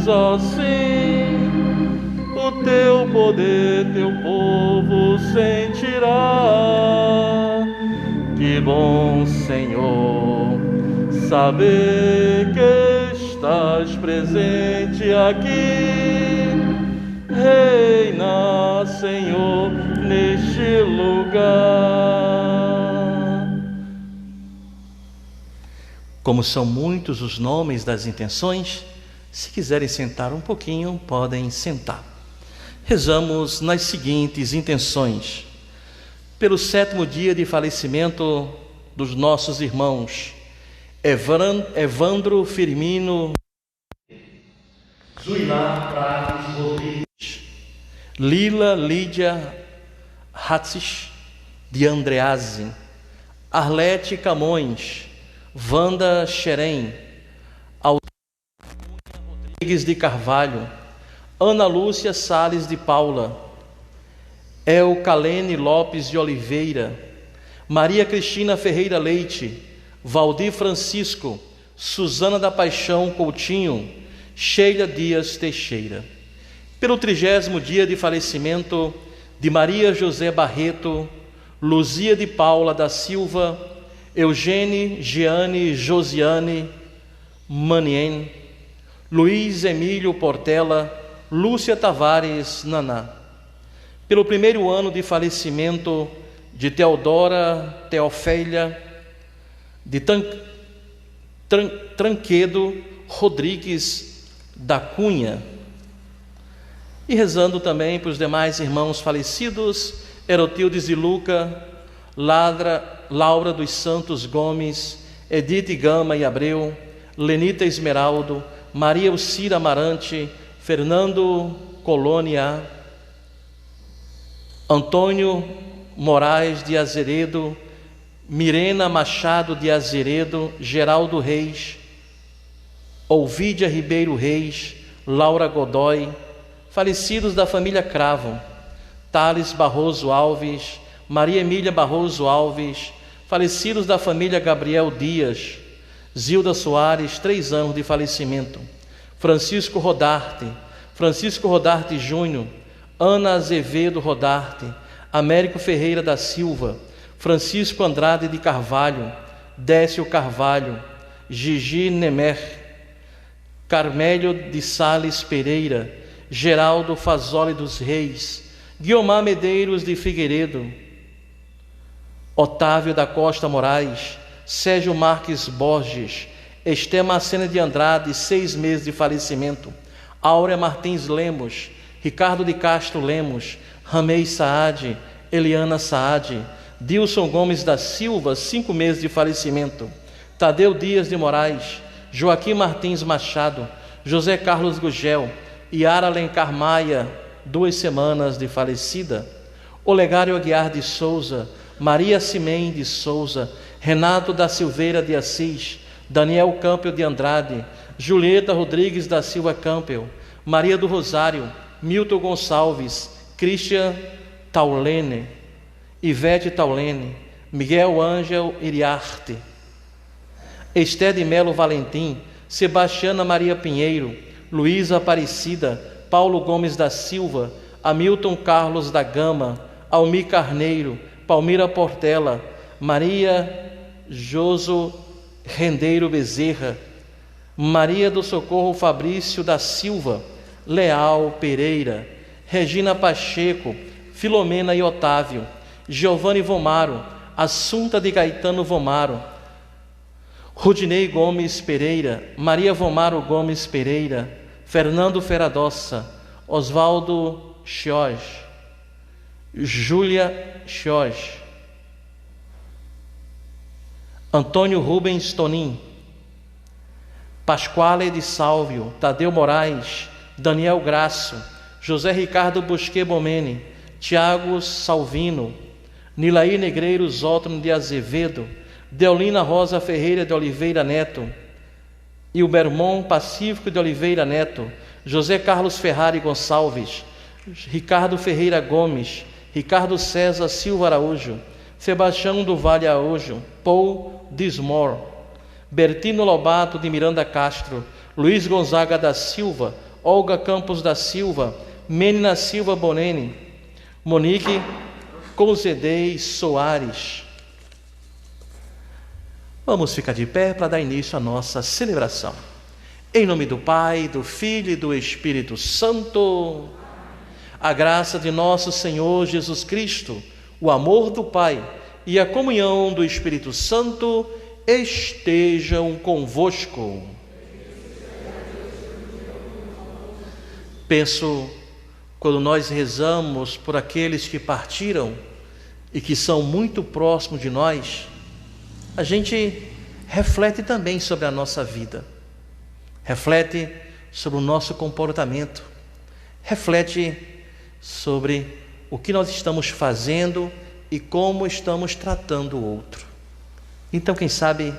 fazes assim, o teu poder teu povo sentirá. Que bom, Senhor, saber que estás presente aqui. Reina, Senhor, neste lugar. Como são muitos os nomes das intenções, se quiserem sentar um pouquinho, podem sentar. Rezamos nas seguintes intenções. Pelo 7º dia de falecimento dos nossos irmãos Evandro Firmino, Zuilar Prates Rodrigues, Lila Lídia Hatzis de Andreazzi, Arlete Camões, Wanda Xerém, Rodrigues de Carvalho, Ana Lúcia Sales de Paula, Elcalene Lopes de Oliveira, Maria Cristina Ferreira Leite, Valdir Francisco, Suzana da Paixão Coutinho, Sheila Dias Teixeira. Pelo 30º dia de falecimento de Maria José Barreto, Luzia de Paula da Silva, Eugênie Giane Josiane Manien, Luiz Emílio Portela, Lúcia Tavares Naná. Pelo 1º ano de falecimento de Teodora Teofélia de Tranquedo Rodrigues da Cunha. E rezando também para os demais irmãos falecidos, Herotildes de Luca, Laura dos Santos Gomes, Edith Gama e Abreu, Lenita Esmeraldo, Maria Alcira Amarante, Fernando Colônia, Antônio Moraes de Azeredo, Mirena Machado de Azeredo, Geraldo Reis, Olvídia Ribeiro Reis, Laura Godoy, falecidos da família Cravo, Thales Barroso Alves, Maria Emília Barroso Alves, falecidos da família Gabriel Dias, Zilda Soares, 3 anos de falecimento, Francisco Rodarte Júnior, Ana Azevedo Rodarte, Américo Ferreira da Silva, Francisco Andrade de Carvalho, Décio Carvalho, Gigi Nemer, Carmélio de Sales Pereira, Geraldo Fazoli dos Reis, Guiomar Medeiros de Figueiredo, Otávio da Costa Moraes, Sérgio Marques Borges, Esté Macena de Andrade, 6 meses de falecimento, Áurea Martins Lemos, Ricardo de Castro Lemos, Ramei Saad, Eliana Saad, Dilson Gomes da Silva, 5 meses de falecimento, Tadeu Dias de Moraes, Joaquim Martins Machado, José Carlos Gugel, Yara Alencar Maia, 2 semanas de falecida, Olegário Aguiar de Souza, Maria Cimém de Souza, Renato da Silveira de Assis, Daniel Campbell de Andrade, Julieta Rodrigues da Silva Campbell, Maria do Rosário, Milton Gonçalves, Christian Taulene, Ivete Taulene, Miguel Ângel Iriarte, Esté de Melo Valentim, Sebastiana Maria Pinheiro, Luísa Aparecida, Paulo Gomes da Silva, Hamilton Carlos da Gama, Almir Carneiro, Palmira Portela, Maria Joso Rendeiro Bezerra, Maria do Socorro Fabrício da Silva, Leal Pereira, Regina Pacheco, Filomena e Otávio, Giovanni Vomaro, Assunta de Gaetano Vomaro, Rudinei Gomes Pereira, Maria Vomaro Gomes Pereira, Fernando Feradossa, Oswaldo Chios, Júlia Chios, Antônio Rubens Tonim, Pasquale de Sálvio, Tadeu Moraes, Daniel Graço, José Ricardo Busquet Bomene, Tiago Salvino, Nilaí Negreiros Ótono de Azevedo, Deolina Rosa Ferreira de Oliveira Neto, Ilbermon Pacífico de Oliveira Neto, José Carlos Ferrari Gonçalves, Ricardo Ferreira Gomes, Ricardo César Silva Araújo, Sebastião do Vale Araújo, Paul Dismore, Bertino Lobato de Miranda Castro, Luiz Gonzaga da Silva, Olga Campos da Silva, Menina Silva Bonene, Monique Conzedei Soares. Vamos ficar de pé para dar início à nossa celebração. Em nome do Pai, do Filho e do Espírito Santo, a graça de nosso Senhor Jesus Cristo, o amor do Pai e a comunhão do Espírito Santo estejam convosco. Penso, quando nós rezamos por aqueles que partiram e que são muito próximos de nós, a gente reflete também sobre a nossa vida, reflete sobre o nosso comportamento, reflete sobre o que nós estamos fazendo e como estamos tratando o outro. Então, quem sabe,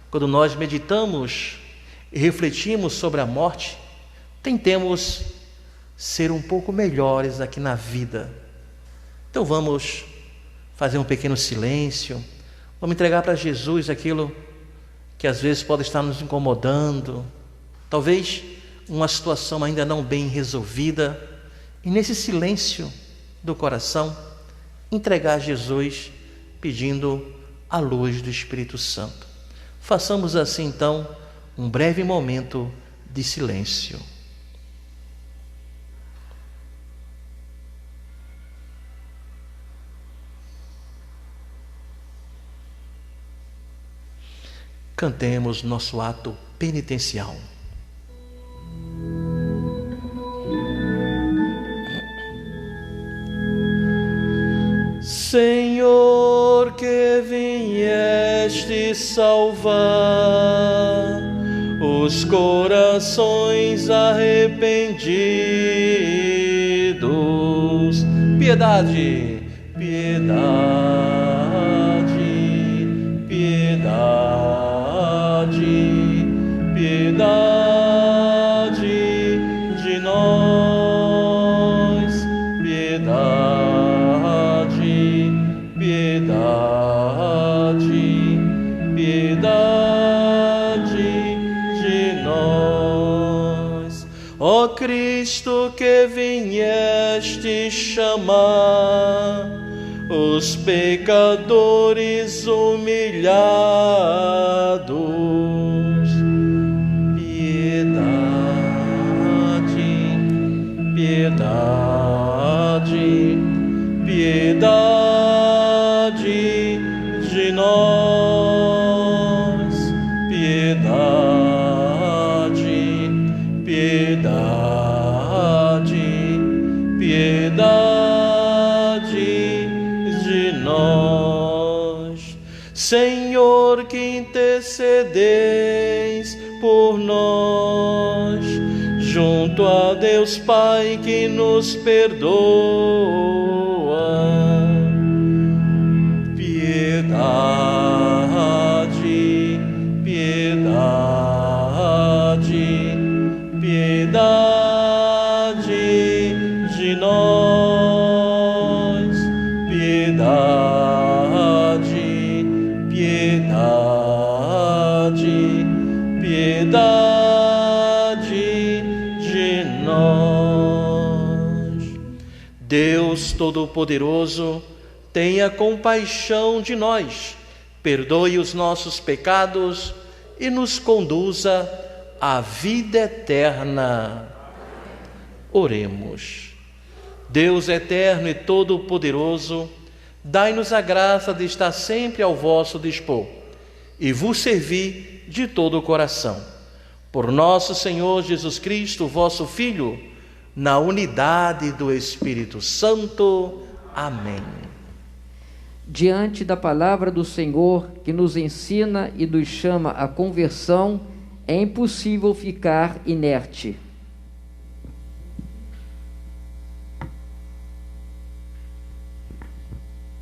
quando nós meditamos e refletimos sobre a morte, tentemos ser um pouco melhores aqui na vida. Então vamos fazer um pequeno silêncio, vamos entregar para Jesus aquilo que às vezes pode estar nos incomodando, talvez uma situação ainda não bem resolvida, e nesse silêncio do coração, entregar a Jesus, pedindo a luz do Espírito Santo. Façamos assim então um breve momento de silêncio. Cantemos nosso ato penitencial. Senhor, que vieste salvar os corações arrependidos, piedade, piedade, piedade, piedade de nós, piedade, piedade, piedade de nós. Ó Cristo, que vieste chamar os pecadores humilhados, piedade, piedade, piedade de nós, piedade, piedade, piedade de nós. Senhor, que intercedeis por nós, junto a Deus Pai que nos perdoa, piedade, piedade, piedade de nós, piedade, piedade, piedade de nós. Deus Todo-Poderoso, tenha compaixão de nós, perdoe os nossos pecados e nos conduza à vida eterna. Oremos. Deus eterno e todo-poderoso, dai-nos a graça de estar sempre ao vosso dispor e vos servir de todo o coração. Por nosso Senhor Jesus Cristo, vosso Filho, na unidade do Espírito Santo. Amém. Diante da palavra do Senhor, que nos ensina e nos chama à conversão, é impossível ficar inerte.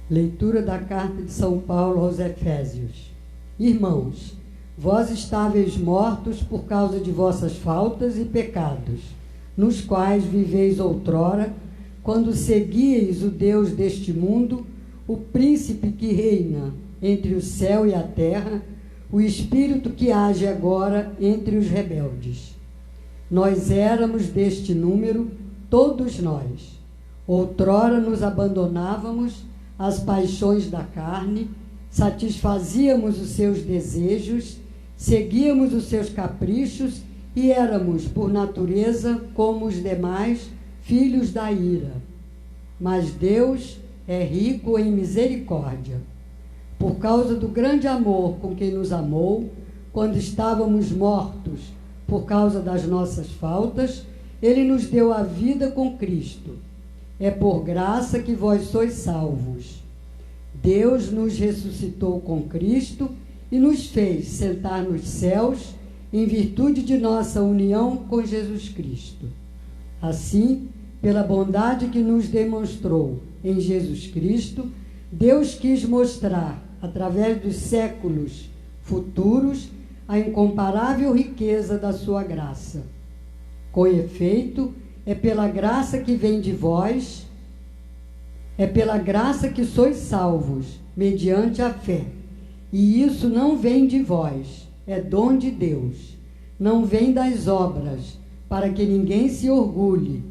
Leitura da carta de São Paulo aos Efésios. Irmãos, vós estáveis mortos por causa de vossas faltas e pecados, nos quais viveis outrora, quando seguíeis o Deus deste mundo, o príncipe que reina entre o céu e a terra, o espírito que age agora entre os rebeldes. Nós éramos deste número, todos nós. Outrora nos abandonávamos às paixões da carne, satisfazíamos os seus desejos, seguíamos os seus caprichos e éramos, por natureza, como os demais, filhos da ira. Mas Deus é rico em misericórdia. Por causa do grande amor com que nos amou, quando estávamos mortos por causa das nossas faltas, Ele nos deu a vida com Cristo. É por graça que vós sois salvos. Deus nos ressuscitou com Cristo e nos fez sentar nos céus em virtude de nossa união com Jesus Cristo. Assim, pela bondade que nos demonstrou em Jesus Cristo, Deus quis mostrar, através dos séculos futuros, a incomparável riqueza da sua graça. Com efeito, é pela graça que vem de vós, é pela graça que sois salvos, mediante a fé. E isso não vem de vós, é dom de Deus. Não vem das obras, para que ninguém se orgulhe,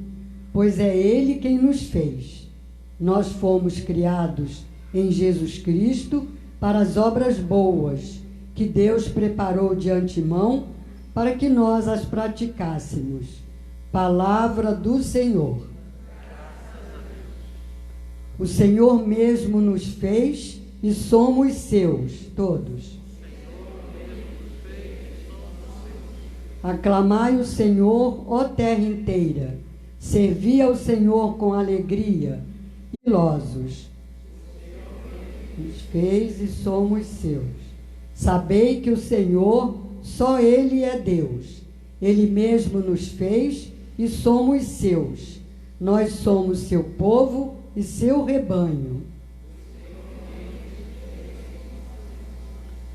pois é Ele quem nos fez. Nós fomos criados em Jesus Cristo para as obras boas, que Deus preparou de antemão para que nós as praticássemos. Palavra do Senhor. O Senhor mesmo nos fez e somos seus, todos. Aclamai o Senhor, ó terra inteira. Servi ao Senhor com alegria, ilosos. Nos fez e somos seus. Sabei que o Senhor, só Ele é Deus. Ele mesmo nos fez e somos seus. Nós somos seu povo e seu rebanho.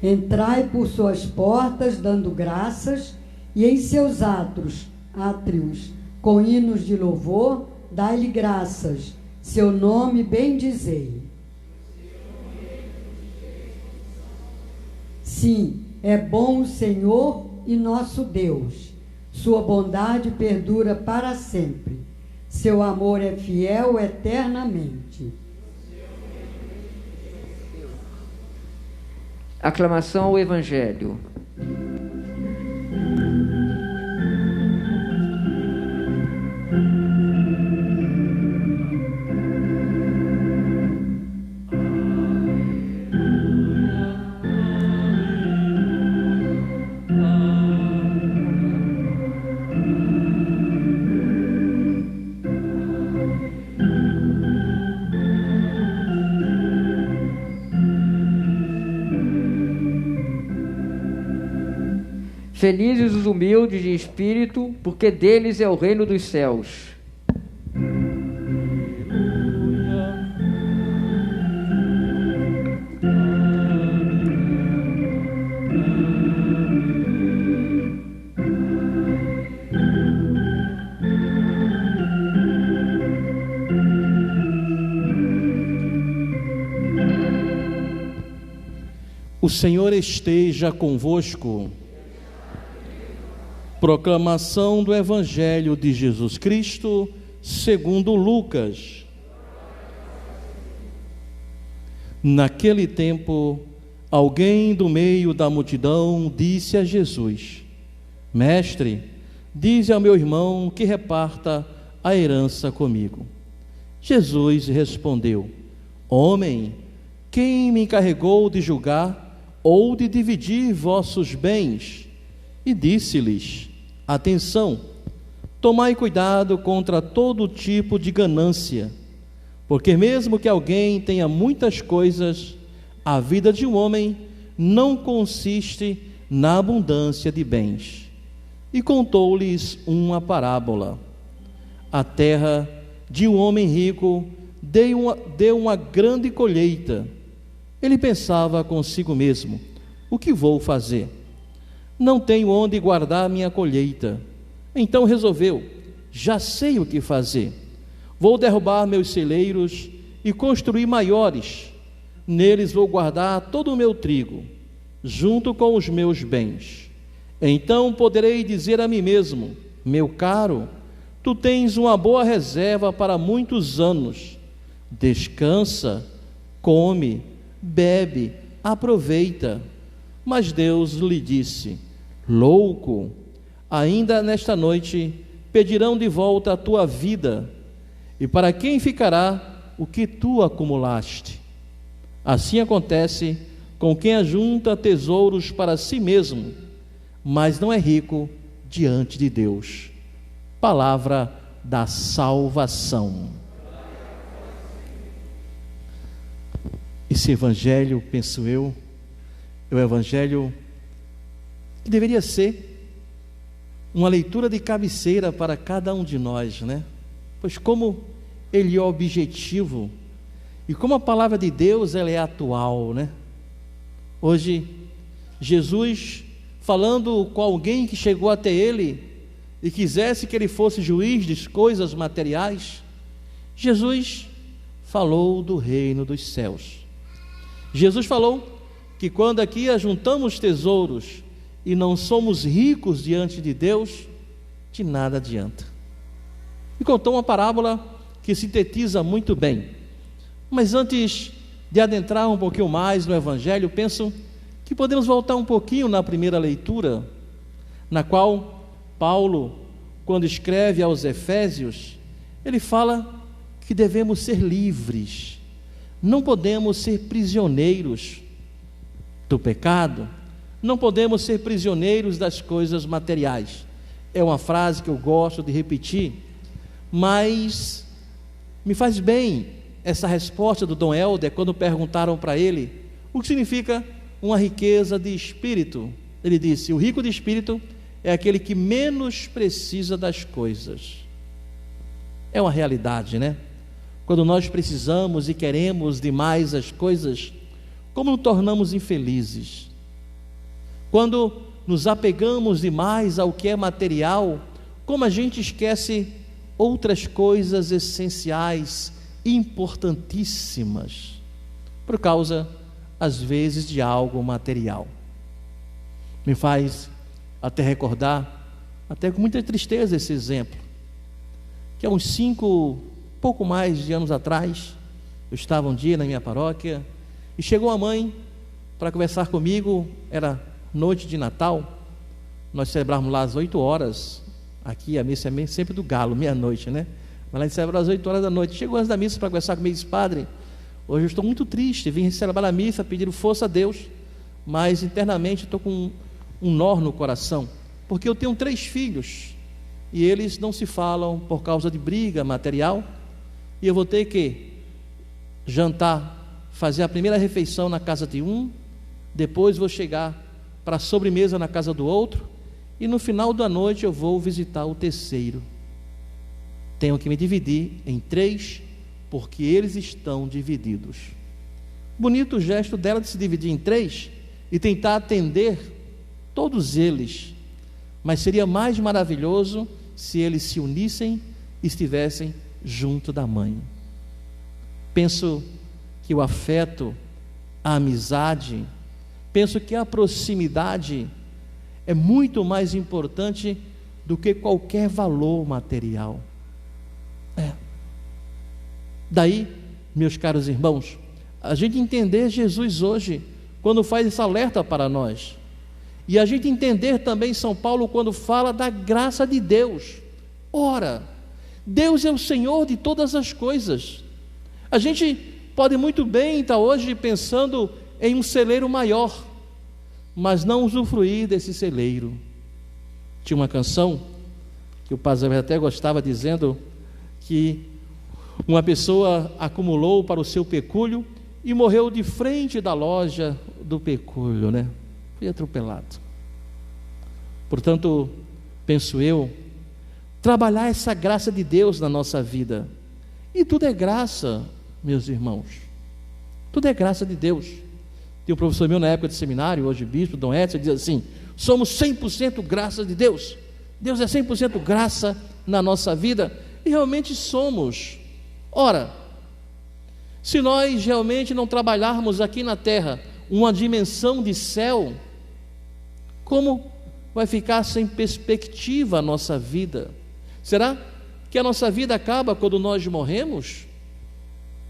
Entrai por suas portas dando graças, e em seus átrios, com hinos de louvor, dai-lhe graças, seu nome bendizei. Sim, é bom o Senhor e nosso Deus. Sua bondade perdura para sempre. Seu amor é fiel eternamente. Aclamação ao Evangelho. Felizes os humildes de espírito, porque deles é o reino dos céus. O Senhor esteja convosco. Proclamação do Evangelho de Jesus Cristo, segundo Lucas. Naquele tempo, alguém do meio da multidão disse a Jesus: Mestre, dize ao meu irmão que reparta a herança comigo. Jesus respondeu: Homem, quem me encarregou de julgar ou de dividir vossos bens? E disse-lhes: Atenção, tomai cuidado contra todo tipo de ganância, porque mesmo que alguém tenha muitas coisas, a vida de um homem não consiste na abundância de bens. E contou-lhes uma parábola. A terra de um homem rico deu uma grande colheita. Ele pensava consigo mesmo: o que vou fazer? Não tenho onde guardar minha colheita. Então resolveu: já sei o que fazer. Vou derrubar meus celeiros e construir maiores. Neles vou guardar todo o meu trigo, junto com os meus bens. Então poderei dizer a mim mesmo: meu caro, tu tens uma boa reserva para muitos anos. Descansa, come, bebe, aproveita. Mas Deus lhe disse: louco, ainda nesta noite pedirão de volta a tua vida, e para quem ficará o que tu acumulaste? Assim acontece com quem ajunta tesouros para si mesmo, mas não é rico diante de Deus. Palavra da salvação. Esse evangelho, penso eu, é o evangelho que deveria ser uma leitura de cabeceira para cada um de nós, né? Pois como ele é objetivo e como a palavra de Deus ela é atual, né? Hoje, Jesus falando com alguém que chegou até ele e quisesse que ele fosse juiz de coisas materiais, Jesus falou do reino dos céus. Jesus falou que quando aqui ajuntamos tesouros e não somos ricos diante de Deus, de nada adianta. E contou uma parábola que sintetiza muito bem. Mas antes de adentrar um pouquinho mais no Evangelho, penso que podemos voltar um pouquinho na primeira leitura, na qual Paulo, quando escreve aos Efésios, ele fala que devemos ser livres, não podemos ser prisioneiros do pecado, não podemos ser prisioneiros das coisas materiais. É uma frase que eu gosto de repetir, mas me faz bem essa resposta do Dom Helder quando perguntaram para ele o que significa uma riqueza de espírito. Ele disse: o rico de espírito é aquele que menos precisa das coisas. É uma realidade, né? Quando nós precisamos e queremos demais as coisas, como nos tornamos infelizes? Quando nos apegamos demais ao que é material, como a gente esquece outras coisas essenciais, importantíssimas, por causa, às vezes, de algo material. Me faz até recordar, até com muita tristeza, esse exemplo, que há uns pouco mais de anos atrás, eu estava um dia na minha paróquia, e chegou a mãe para conversar comigo. Era noite de Natal, nós celebrávamos lá às 8 horas, aqui a missa é sempre do galo, meia-noite, né? Mas lá a gente celebra às 8 horas da noite. Chegou antes da missa para conversar comigo e disse: padre, hoje eu estou muito triste, vim celebrar a missa, pedindo força a Deus, mas internamente estou com um nó no coração, porque eu tenho 3 filhos, e eles não se falam por causa de briga material, e eu vou ter que jantar, fazer a primeira refeição na casa de um, depois vou chegar para a sobremesa na casa do outro, e no final da noite eu vou visitar o terceiro. Tenho que me dividir em 3, porque eles estão divididos. Bonito o gesto dela de se dividir em 3 e tentar atender todos eles, mas seria mais maravilhoso se eles se unissem e estivessem junto da mãe. Penso que o afeto, a amizade, penso que a proximidade é muito mais importante do que qualquer valor material. Daí, meus caros irmãos, a gente entender Jesus hoje, quando faz esse alerta para nós, e a gente entender também São Paulo quando fala da graça de Deus. Ora, Deus é o Senhor de todas as coisas. A gente pode muito bem estar hoje pensando em um celeiro maior, mas não usufruir desse celeiro. Tinha uma canção que o Padre até gostava, dizendo que uma pessoa acumulou para o seu pecúlio e morreu de frente da loja do pecúlio, né? Foi atropelado. Portanto, penso eu, trabalhar essa graça de Deus na nossa vida, e tudo é graça, meus irmãos, tudo é graça de Deus. Tem um professor meu na época de seminário, hoje bispo, Dom Edson, diz assim: somos 100% graça de Deus. Deus é 100% graça na nossa vida, e realmente somos. Ora, se nós realmente não trabalharmos aqui na terra uma dimensão de céu, como vai ficar sem perspectiva a nossa vida. Será que a nossa vida acaba quando nós morremos?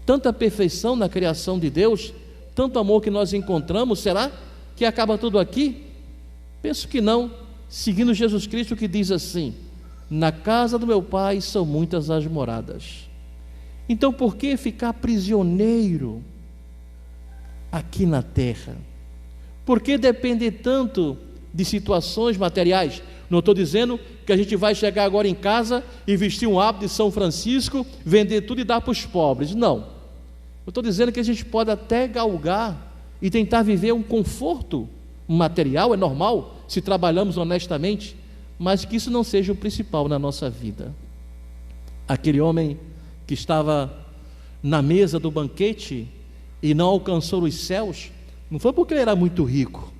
Tanta perfeição na criação de Deus, tanto amor que nós encontramos, será que acaba tudo aqui? Penso que não, seguindo Jesus Cristo, que diz assim: na casa do meu Pai são muitas as moradas. Então por que ficar prisioneiro aqui na terra? Por que depender tanto de situações materiais? Não estou dizendo que a gente vai chegar agora em casa e vestir um hábito de São Francisco, vender tudo e dar para os pobres. Não. Eu estou dizendo que a gente pode até galgar e tentar viver um conforto material, é normal, se trabalhamos honestamente, mas que isso não seja o principal na nossa vida. Aquele homem que estava na mesa do banquete e não alcançou os céus, não foi porque ele era muito rico,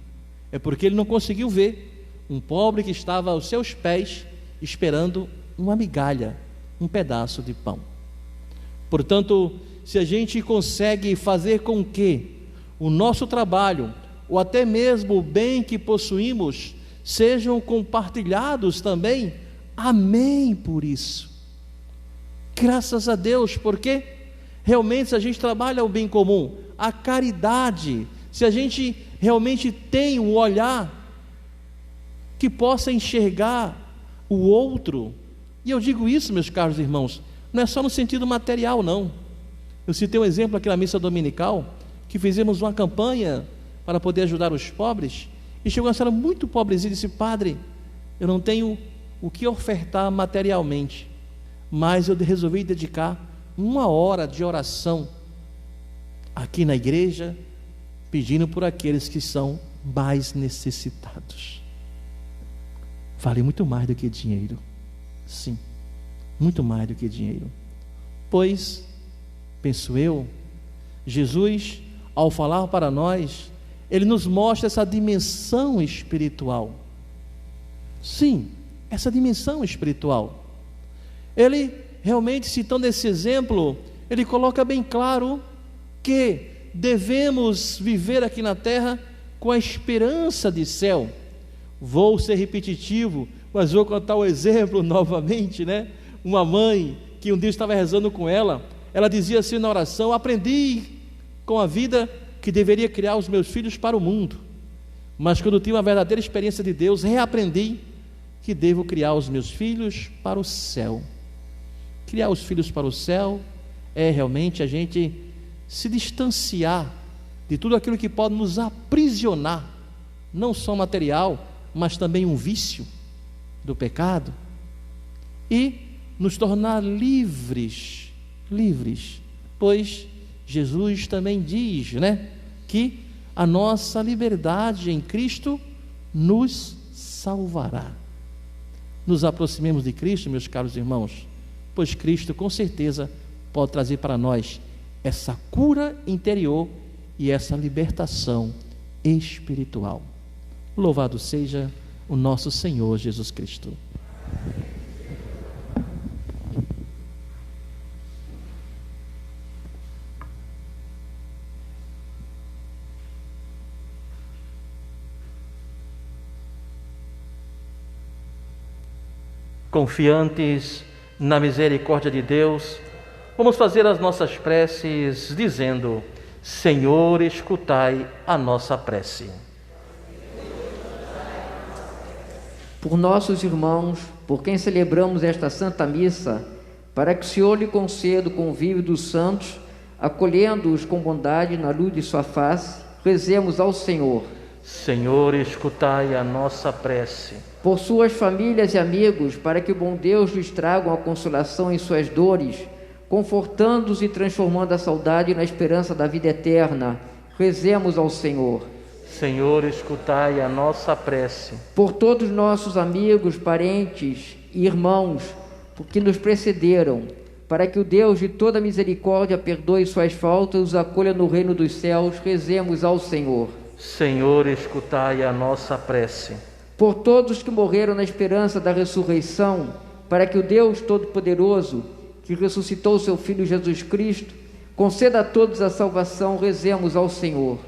é porque ele não conseguiu ver um pobre que estava aos seus pés esperando uma migalha, um pedaço de pão. Portanto, se a gente consegue fazer com que o nosso trabalho, ou até mesmo o bem que possuímos, sejam compartilhados também, amém por isso. Graças a Deus, porque realmente se a gente trabalha o bem comum, a caridade, se a gente realmente tem um olhar que possa enxergar o outro, e eu digo isso, meus caros irmãos, não é só no sentido material, não. Eu citei um exemplo aqui na missa dominical, que fizemos uma campanha para poder ajudar os pobres, e chegou uma senhora muito pobrezinha e disse: padre, eu não tenho o que ofertar materialmente, mas eu resolvi dedicar 1 hora de oração aqui na igreja, pedindo por aqueles que são mais necessitados. Vale muito mais do que dinheiro. Sim, muito mais do que dinheiro. Pois, penso eu, Jesus, ao falar para nós, Ele nos mostra essa dimensão espiritual. Sim, essa dimensão espiritual. Ele realmente, citando esse exemplo, Ele coloca bem claro que devemos viver aqui na terra com a esperança de céu. Vou ser repetitivo, mas vou contar o exemplo novamente, né? Uma mãe que um dia estava rezando com ela, ela dizia assim na oração: aprendi com a vida que deveria criar os meus filhos para o mundo, mas quando tive uma verdadeira experiência de Deus, reaprendi que devo criar os meus filhos para o céu. Criar os filhos para o céu é realmente a gente se distanciar de tudo aquilo que pode nos aprisionar, não só material, mas também um vício do pecado, e nos tornar livres, pois Jesus também diz, né, que a nossa liberdade em Cristo nos salvará. Nos aproximemos de Cristo, meus caros irmãos, pois Cristo com certeza pode trazer para nós essa cura interior e essa libertação espiritual. Louvado seja o nosso Senhor Jesus Cristo. Confiantes na misericórdia de Deus, vamos fazer as nossas preces dizendo: Senhor, escutai a nossa prece. Por nossos irmãos, por quem celebramos esta Santa Missa, para que o Senhor lhe conceda o convívio dos santos, acolhendo-os com bondade na luz de sua face, rezemos ao Senhor. Senhor, escutai a nossa prece. Por suas famílias e amigos, para que o bom Deus lhes traga a consolação em suas dores, confortando-os e transformando a saudade na esperança da vida eterna, rezemos ao Senhor. Senhor, escutai a nossa prece. Por todos nossos amigos, parentes e irmãos, que nos precederam, para que o Deus de toda misericórdia perdoe suas faltas e os acolha no reino dos céus, rezemos ao Senhor. Senhor, escutai a nossa prece. Por todos que morreram na esperança da ressurreição, para que o Deus Todo-Poderoso, que ressuscitou seu Filho Jesus Cristo, conceda a todos a salvação, rezemos ao Senhor.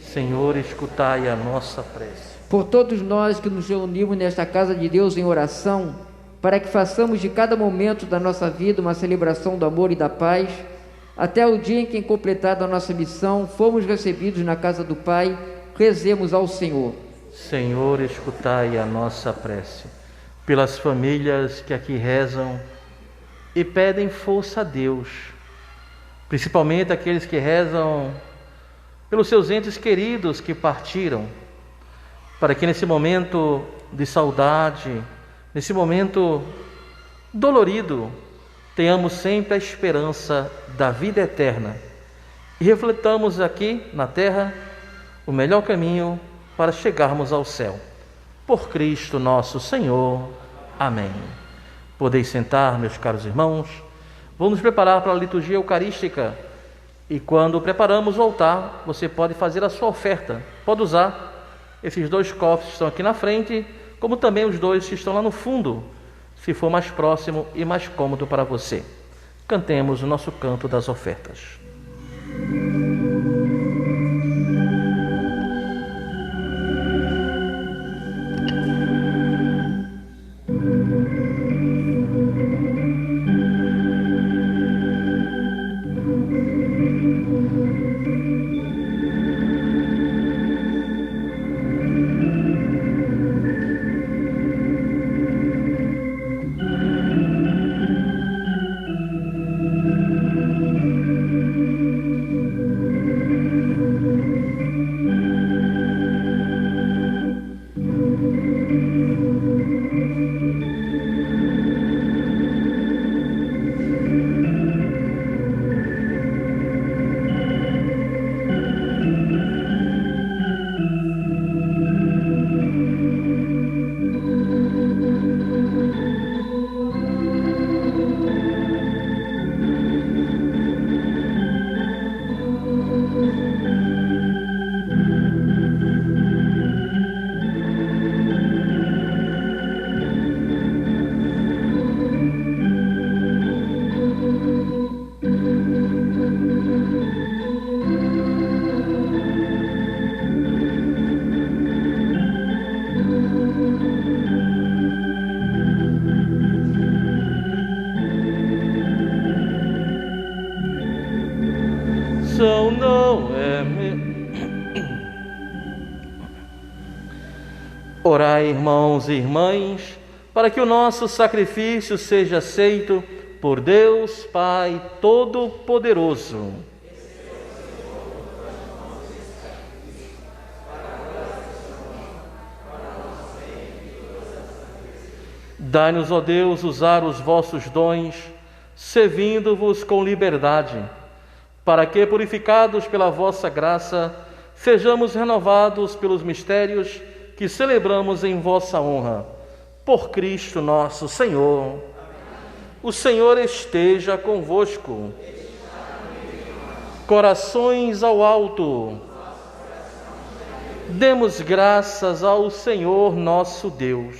Senhor, escutai a nossa prece. por todos nós que nos reunimos nesta casa de Deus em oração, para que façamos de cada momento da nossa vida uma celebração do amor e da paz, até o dia em que, completada a nossa missão, fomos recebidos na casa do Pai. Rezemos ao Senhor. Senhor, escutai a nossa prece. Pelas famílias que aqui rezam e pedem força a Deus, principalmente aqueles que rezam pelos seus entes queridos que partiram, para que nesse momento de saudade, nesse momento dolorido, tenhamos sempre a esperança da vida eterna e refletamos aqui na terra o melhor caminho para chegarmos ao céu. Por Cristo nosso Senhor. Amém. Podeis sentar, meus caros irmãos. Vamos nos preparar para a liturgia eucarística. E quando preparamos o altar, você pode fazer a sua oferta. Pode usar esses 2 cofres que estão aqui na frente, como também os 2 que estão lá no fundo, se for mais próximo e mais cômodo para você. Cantemos o nosso canto das ofertas. Não é meu. Orai, irmãos e irmãs, para que o nosso sacrifício seja aceito por Deus Pai Todo-Poderoso. Dai-nos, ó Deus, usar os vossos dons, servindo-vos com liberdade, para que, purificados pela vossa graça, sejamos renovados pelos mistérios que celebramos em vossa honra. Por Cristo nosso Senhor. Amém. O Senhor esteja convosco. Corações ao alto. Demos graças ao Senhor nosso Deus.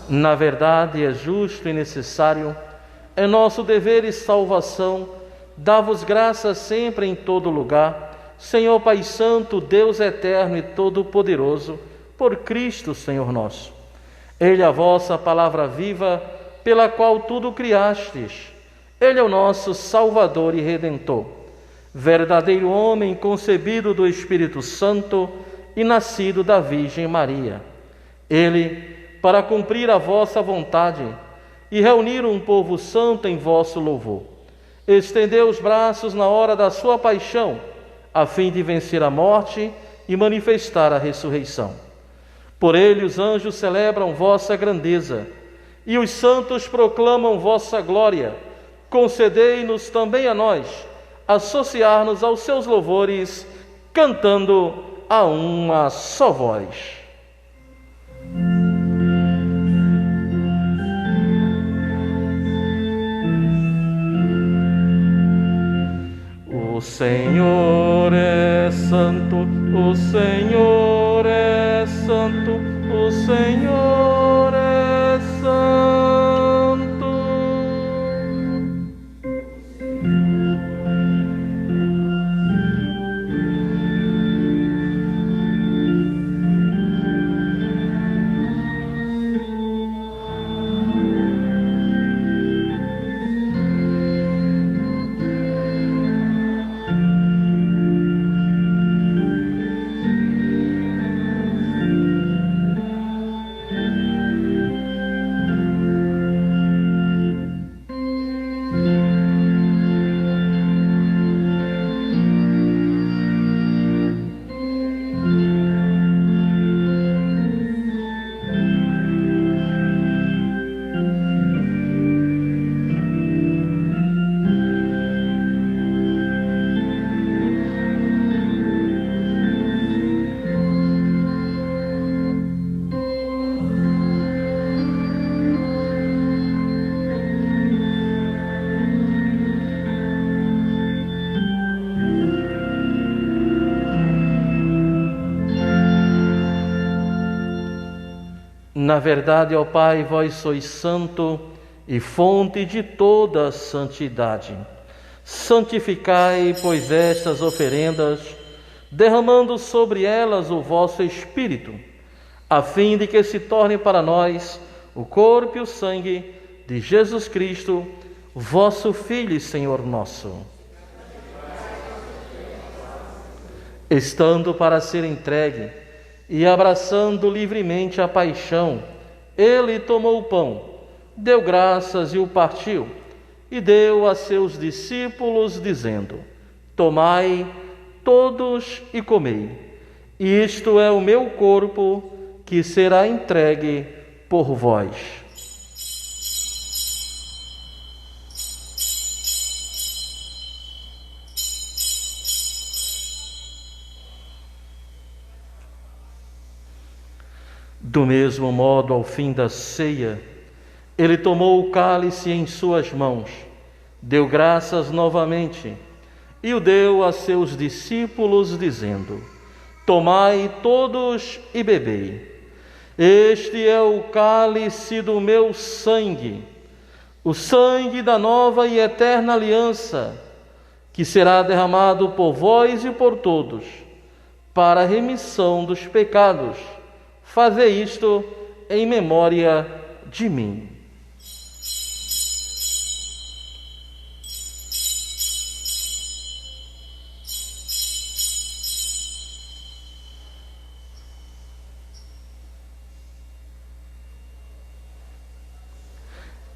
Na verdade, é justo e necessário, é nosso dever e salvação, dar-vos graças sempre em todo lugar, Senhor Pai Santo, Deus eterno e todo-poderoso, por Cristo, Senhor nosso. Ele é a vossa palavra viva, pela qual tudo criastes. Ele é o nosso Salvador e Redentor, verdadeiro homem concebido do Espírito Santo e nascido da Virgem Maria. Ele, para cumprir a vossa vontade e reunir um povo santo em vosso louvor, estendeu os braços na hora da sua paixão, a fim de vencer a morte e manifestar a ressurreição. Por ele os anjos celebram vossa grandeza, e os santos proclamam vossa glória. Concedei-nos também a nós associar-nos aos seus louvores, cantando a uma só voz. O Senhor é santo, o Senhor é santo, o Senhor é santo. Na verdade, ó Pai, vós sois santo e fonte de toda santidade. Santificai, pois, estas oferendas, derramando sobre elas o vosso Espírito, a fim de que se torne para nós o corpo e o sangue de Jesus Cristo, vosso Filho e Senhor nosso. Estando para ser entregue e abraçando livremente a paixão, ele tomou o pão, deu graças e o partiu, e deu a seus discípulos, dizendo: tomai todos e comei, isto é o meu corpo, que será entregue por vós. Do mesmo modo, ao fim da ceia, ele tomou o cálice em suas mãos, deu graças novamente e o deu a seus discípulos, dizendo: tomai todos e bebei. Este é o cálice do meu sangue, o sangue da nova e eterna aliança, que será derramado por vós e por todos, para a remissão dos pecados. Fazei isto em memória de mim.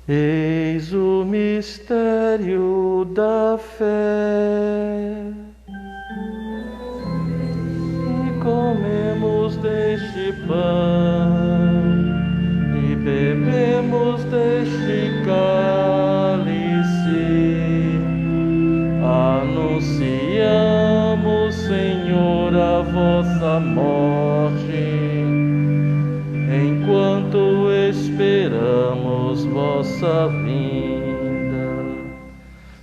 Eis o mistério da fé, e comemos deste pão, e bebemos deste cálice, anunciamos, Senhor, a vossa morte, enquanto esperamos vossa vinda.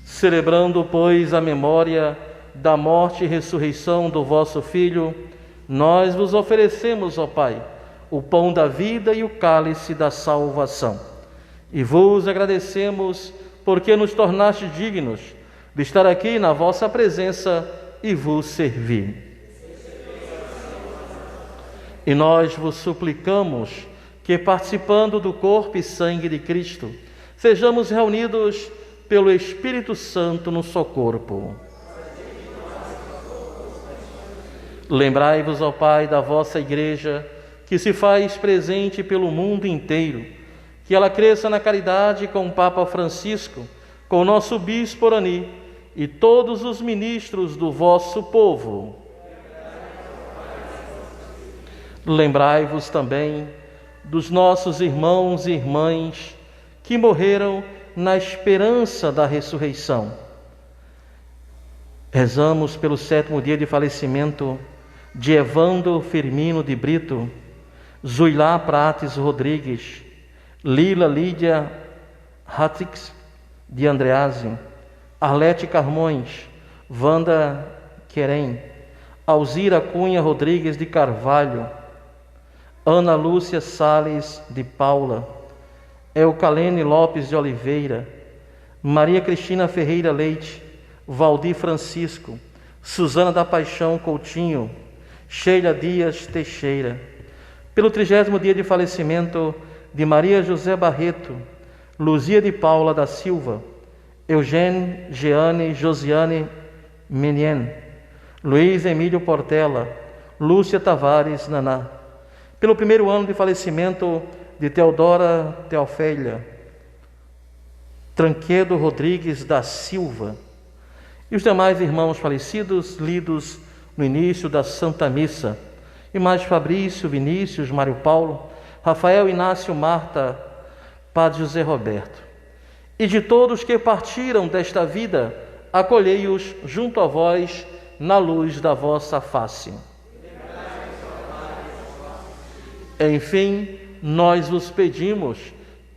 Celebrando, pois, a memória da morte e ressurreição do vosso Filho, nós vos oferecemos, ó Pai, o pão da vida e o cálice da salvação. E vos agradecemos porque nos tornaste dignos de estar aqui na vossa presença e vos servir. E nós vos suplicamos que, participando do corpo e sangue de Cristo, sejamos reunidos pelo Espírito Santo no seu corpo. Lembrai-vos, ó Pai, da vossa Igreja, que se faz presente pelo mundo inteiro, que ela cresça na caridade com o Papa Francisco, com o nosso Bispo Orani e todos os ministros do vosso povo. Lembrai-vos também dos nossos irmãos e irmãs que morreram na esperança da ressurreição. Rezamos pelo 7º dia de falecimento de Evandro Firmino de Brito, Zuilá Prates Rodrigues, Lila Lídia Hatix de Andreazzi, Arlete Carmões, Wanda Querem, Alzira Cunha Rodrigues de Carvalho, Ana Lúcia Sales de Paula, Eucalene Lopes de Oliveira, Maria Cristina Ferreira Leite, Valdir Francisco, Suzana da Paixão Coutinho, Sheila Dias Teixeira. Pelo 30º dia de falecimento de Maria José Barreto, Luzia de Paula da Silva, Eugênio Jeane Josiane Menien, Luiz Emílio Portela, Lúcia Tavares Naná. Pelo 1º ano de falecimento de Teodora Teofélia Tranquedo Rodrigues da Silva, e os demais irmãos falecidos lidos no início da Santa Missa, e mais Fabrício, Vinícius, Mário Paulo, Rafael, Inácio, Marta, Padre José Roberto, e de todos que partiram desta vida, acolhei-os junto a vós na luz da vossa face. Enfim, nós vos pedimos,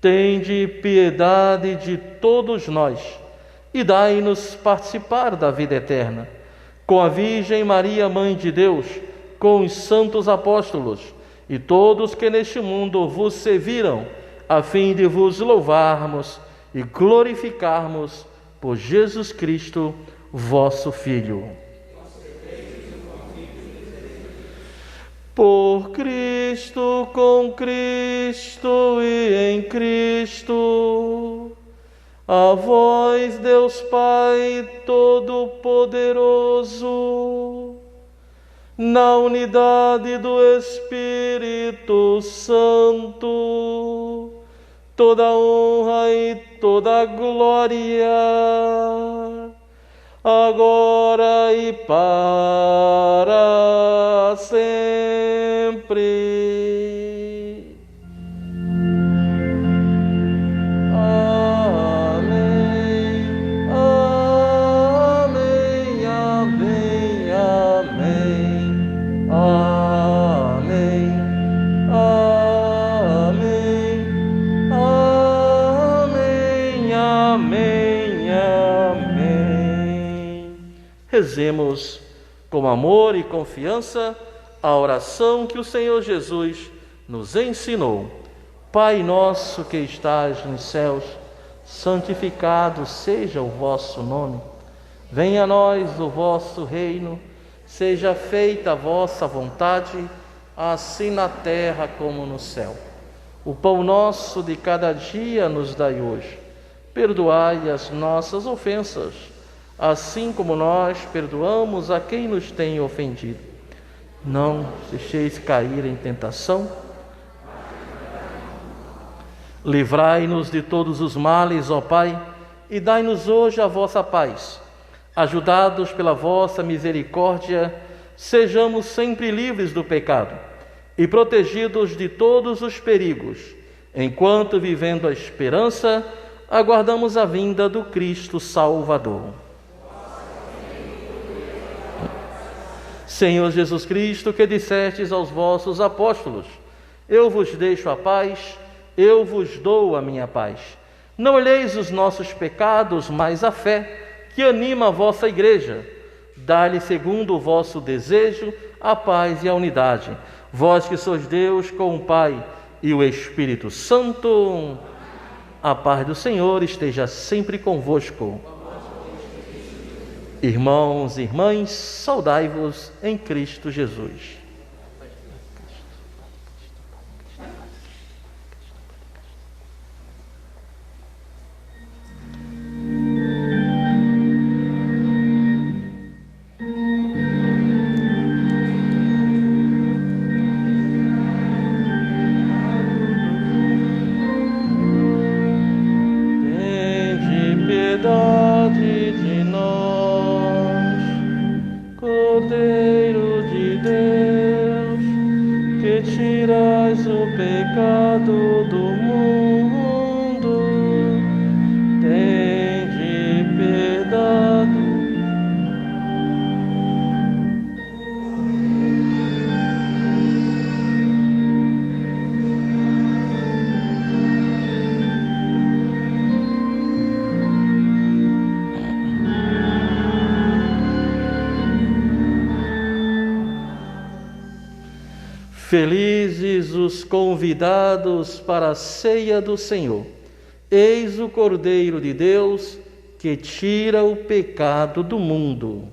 tende piedade de todos nós e dai-nos participar da vida eterna. Com a Virgem Maria, Mãe de Deus, com os santos apóstolos e todos que neste mundo vos serviram, a fim de vos louvarmos e glorificarmos por Jesus Cristo, vosso Filho. Por Cristo, com Cristo e em Cristo, a vós, Deus Pai Todo-Poderoso, na unidade do Espírito Santo, toda honra e toda glória, agora e para sempre. Rezemos com amor e confiança a oração que o Senhor Jesus nos ensinou. Pai nosso que estás nos céus, santificado seja o vosso nome. Venha a nós o vosso reino, seja feita a vossa vontade, assim na terra como no céu. O pão nosso de cada dia nos dai hoje. Perdoai as nossas ofensas, assim como nós perdoamos a quem nos tem ofendido. Não deixeis cair em tentação. Livrai-nos de todos os males, ó Pai, e dai-nos hoje a vossa paz. Ajudados pela vossa misericórdia, sejamos sempre livres do pecado e protegidos de todos os perigos, enquanto, vivendo a esperança, aguardamos a vinda do Cristo Salvador. Senhor Jesus Cristo, que dissestes aos vossos apóstolos: eu vos deixo a paz, eu vos dou a minha paz. Não olheis os nossos pecados, mas a fé que anima a vossa igreja. Dá-lhe, segundo o vosso desejo, a paz e a unidade. Vós que sois Deus com o Pai e o Espírito Santo, a paz do Senhor esteja sempre convosco. Irmãos e irmãs, saudai-vos em Cristo Jesus. Tende piedade de nós, Cordeiro de Deus, que tirais o pecado do mundo, tende piedade. Felizes os convidados para a ceia do Senhor. Eis o Cordeiro de Deus que tira o pecado do mundo.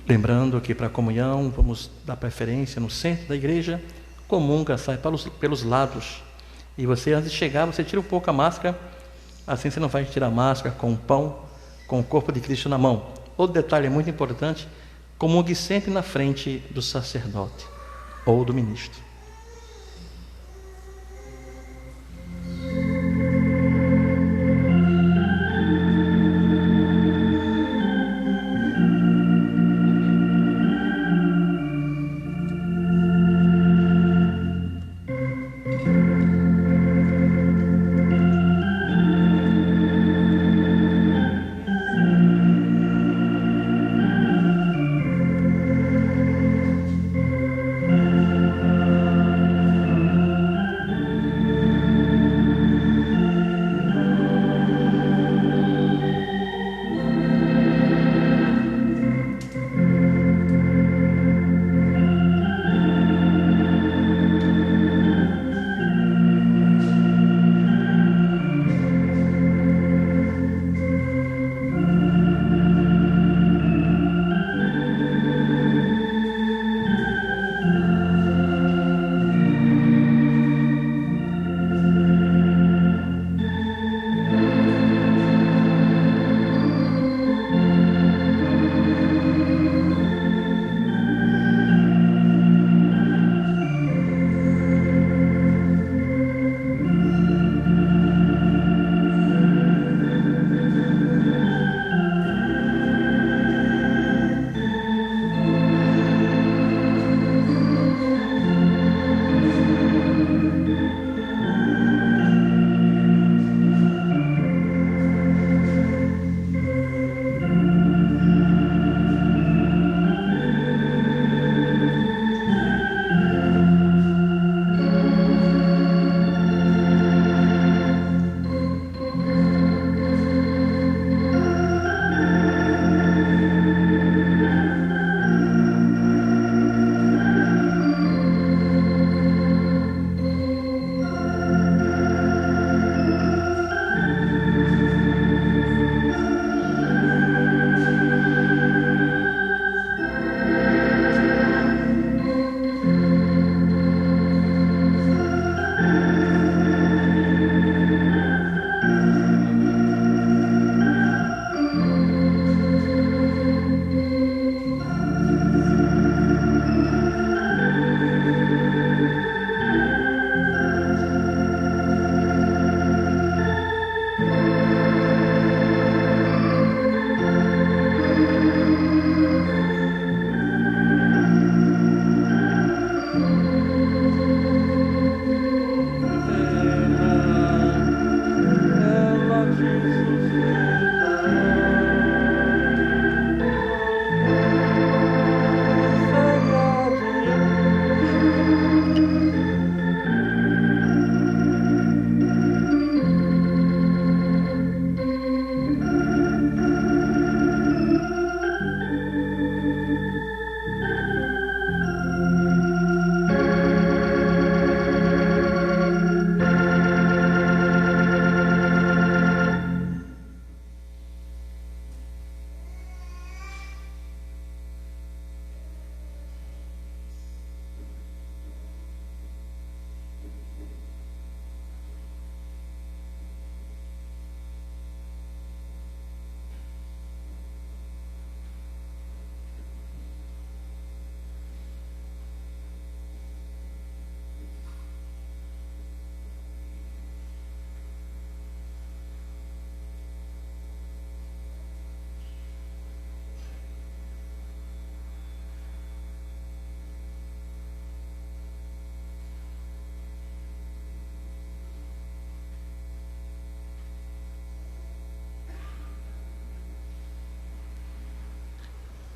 Lembrando que para a comunhão vamos dar preferência no centro da igreja, comunga, sai pelos lados. E você, antes de chegar, você tira um pouco a máscara, assim você não vai tirar a máscara com o pão, com o corpo de Cristo na mão. Outro detalhe muito importante, comungue sempre na frente do sacerdote ou do ministro.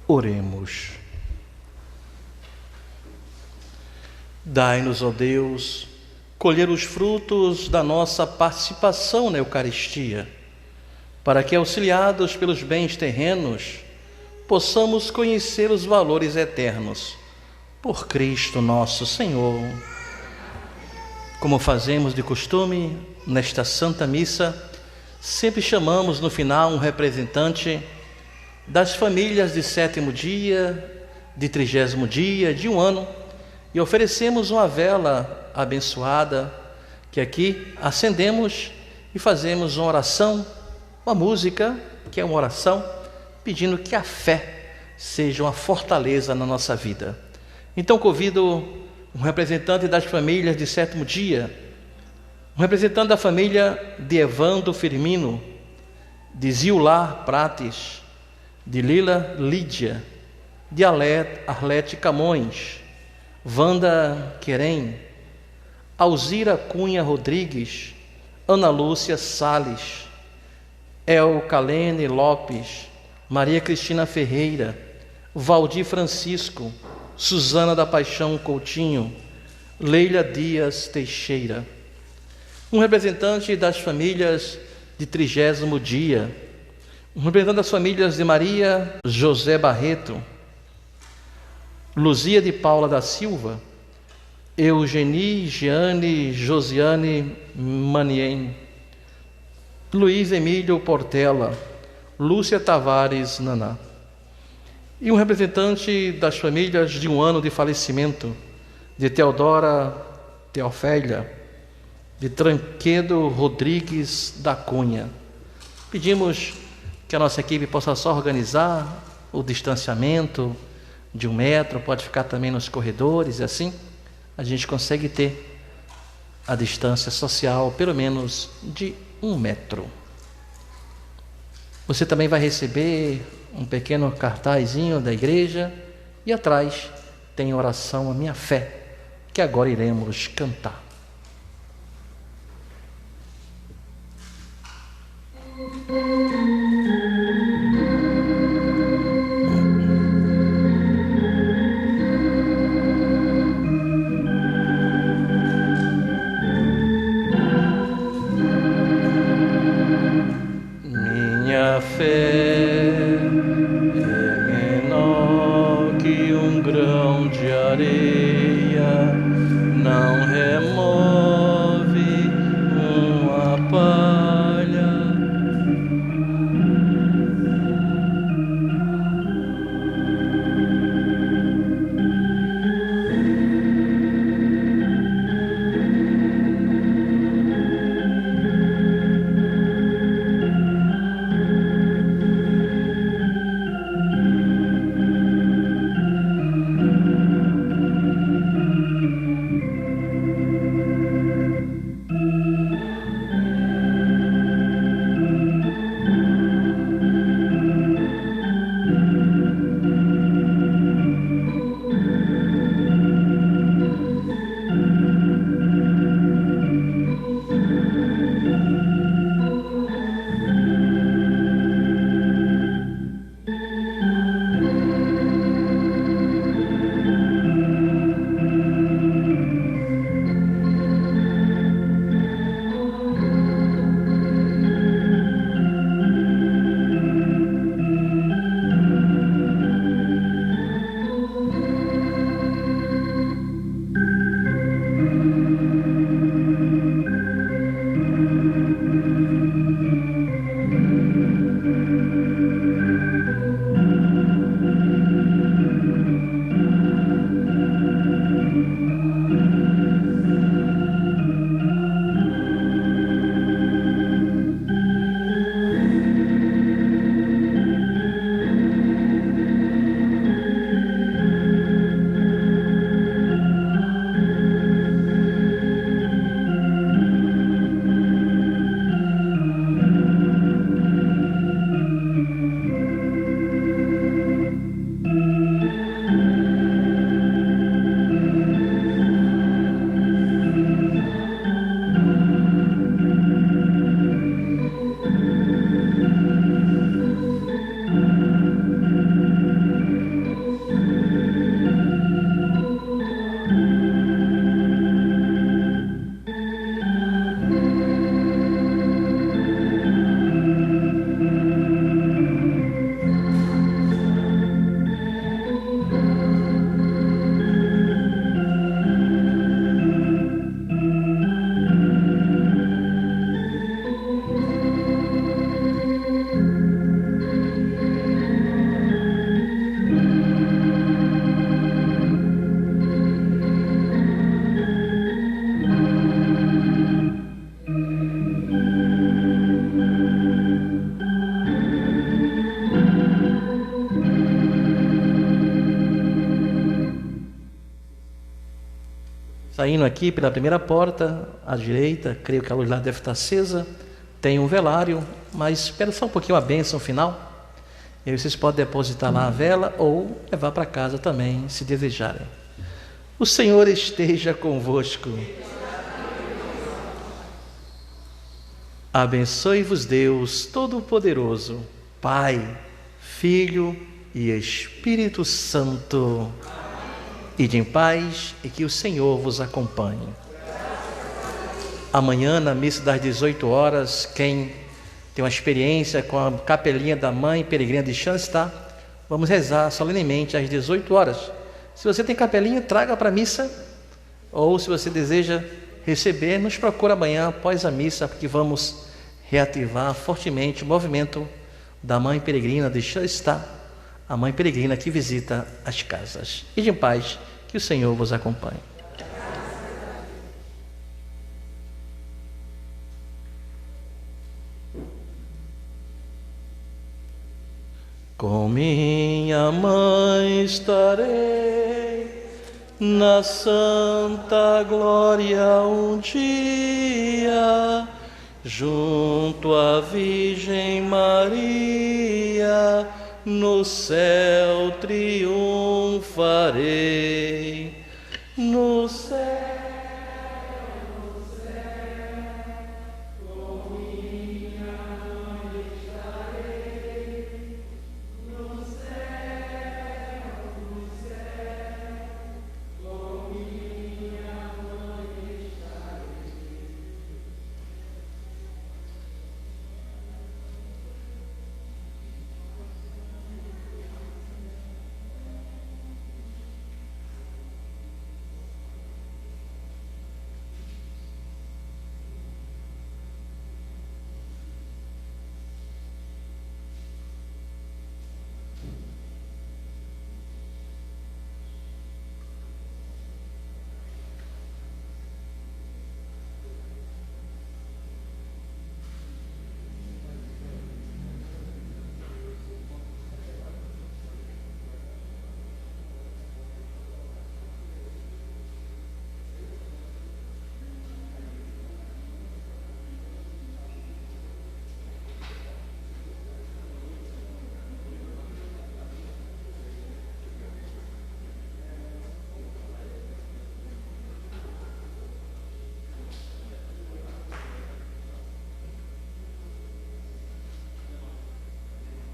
Oremos. Dai-nos, ó Deus, colher os frutos da nossa participação na Eucaristia, para que, auxiliados pelos bens terrenos, possamos conhecer os valores eternos. Por Cristo nosso Senhor. Como fazemos de costume, nesta Santa Missa, sempre chamamos no final um representante das famílias de 7º dia, de 30º dia, de um ano, e oferecemos uma vela abençoada, que aqui acendemos e fazemos uma oração, uma música, que é uma oração, pedindo que a fé seja uma fortaleza na nossa vida. Então convido um representante das famílias de 7º dia, um representante da família de Evandro Firmino, de Zillar Prates, de Lila Lídia, de Arlete Camões, Wanda Querem, Alzira Cunha Rodrigues, Ana Lúcia Salles, El Calene Lopes, Maria Cristina Ferreira, Valdir Francisco, Suzana da Paixão Coutinho, Leila Dias Teixeira. Um representante das famílias de 30º dia, um representante das famílias de Maria José Barreto, Luzia de Paula da Silva, Eugenie Giane Josiane Manien, Luiz Emílio Portela, Lúcia Tavares Naná. E um representante das famílias de um ano de falecimento, de Teodora Teofélia, de Tranquedo Rodrigues da Cunha. Pedimos que a nossa equipe possa só organizar o distanciamento de 1 metro, pode ficar também nos corredores, e assim a gente consegue ter a distância social pelo menos de 1 metro. Você também vai receber um pequeno cartazinho da igreja e atrás tem a oração A Minha Fé, que agora iremos cantar. Minha fé é menor que um grão de areia, não remove Está indo aqui pela primeira porta, à direita, creio que a luz lá deve estar acesa, tem um velário, mas espera só um pouquinho a bênção final, e aí vocês podem depositar lá a vela ou levar para casa também, se desejarem. O Senhor esteja convosco. Abençoe-vos Deus Todo-Poderoso, Pai, Filho e Espírito Santo. Ide em paz e que o Senhor vos acompanhe. Amanhã, na missa das 18 horas, quem tem uma experiência com a capelinha da Mãe Peregrina de Xanxtá, vamos rezar solenemente às 18 horas. Se você tem capelinha, traga para a missa, ou se você deseja receber, nos procura amanhã após a missa, porque vamos reativar fortemente o movimento da Mãe Peregrina de Xanxtá, a Mãe Peregrina que visita as casas. Ide em paz, que o Senhor vos acompanhe. Com minha mãe estarei na santa glória um dia, junto à Virgem Maria, no céu triunfarei, no céu.